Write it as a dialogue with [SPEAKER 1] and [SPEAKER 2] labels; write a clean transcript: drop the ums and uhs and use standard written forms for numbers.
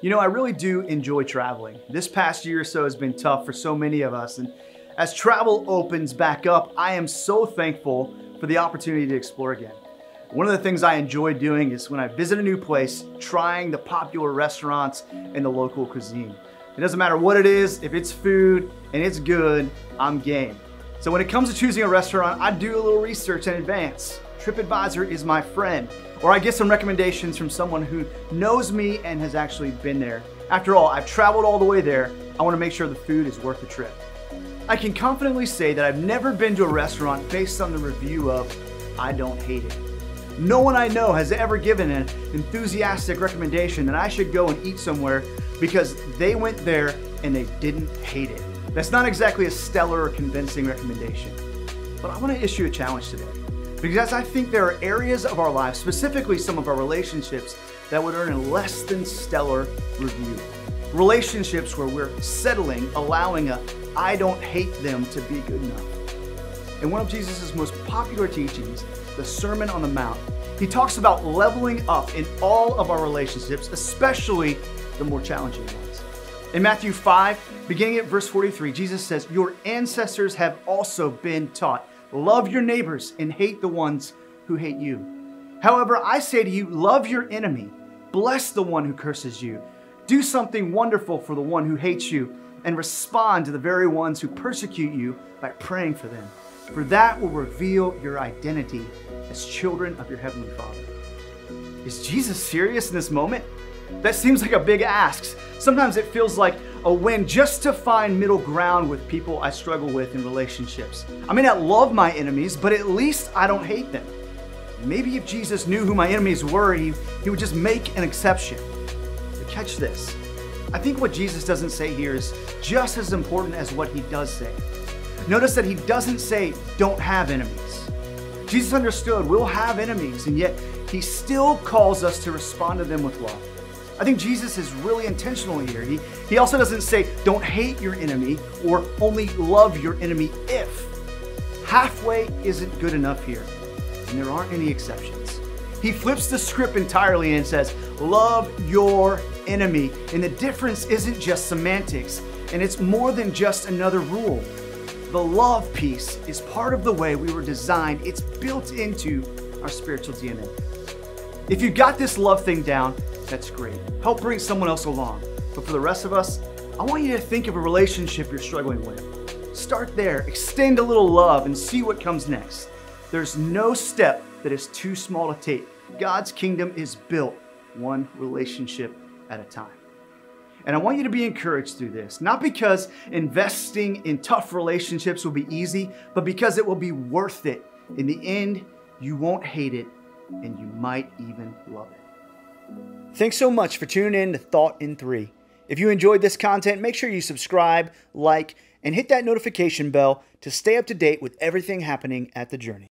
[SPEAKER 1] You know, I really do enjoy traveling. This past year or so has been tough for so many of us, and as travel opens back up, I am so thankful for the opportunity to explore again. One of the things I enjoy doing is when I visit a new place, trying the popular restaurants and the local cuisine. It doesn't matter what it is, if it's food and it's good, I'm game. So when it comes to choosing a restaurant, I do a little research in advance. TripAdvisor is my friend, or I get some recommendations from someone who knows me and has actually been there. After all, I've traveled all the way there. I want to make sure the food is worth the trip. I can confidently say that I've never been to a restaurant based on the review of, "I don't hate it." No one I know has ever given an enthusiastic recommendation that I should go and eat somewhere because they went there and they didn't hate it. That's not exactly a stellar or convincing recommendation. But I want to issue a challenge today, because I think there are areas of our lives, specifically some of our relationships, that would earn a less than stellar review. Relationships where we're settling, allowing a "I don't hate them" to be good enough. In one of Jesus' most popular teachings, the Sermon on the Mount, he talks about leveling up in all of our relationships, especially the more challenging ones. In Matthew 5, beginning at verse 43, Jesus says, "Your ancestors have also been taught, love your neighbors and hate the ones who hate you. However, I say to you, love your enemy, bless the one who curses you, do something wonderful for the one who hates you, and respond to the very ones who persecute you by praying for them. For that will reveal your identity as children of your heavenly Father." Is Jesus serious in this moment? That seems like a big ask. Sometimes it feels like a win just to find middle ground with people I struggle with in relationships. I may not love my enemies, but at least I don't hate them. Maybe if Jesus knew who my enemies were, he would just make an exception. But catch this. I think what Jesus doesn't say here is just as important as what he does say. Notice that he doesn't say, "Don't have enemies." Jesus understood we'll have enemies, and yet he still calls us to respond to them with love. I think Jesus is really intentional here. He also doesn't say, "Don't hate your enemy," or "only love your enemy if." Halfway isn't good enough here, and there aren't any exceptions. He flips the script entirely and says, "Love your enemy." And the difference isn't just semantics, and it's more than just another rule. The love piece is part of the way we were designed. It's built into our spiritual DNA. If you got this love thing down, that's great. Help bring someone else along. But for the rest of us, I want you to think of a relationship you're struggling with. Start there, extend a little love, and see what comes next. There's no step that is too small to take. God's kingdom is built one relationship at a time. And I want you to be encouraged through this, not because investing in tough relationships will be easy, but because it will be worth it. In the end, you won't hate it, and you might even love it. Thanks so much for tuning in to Thought in 3. If you enjoyed this content, make sure you subscribe, like, and hit that notification bell to stay up to date with everything happening at The Journey.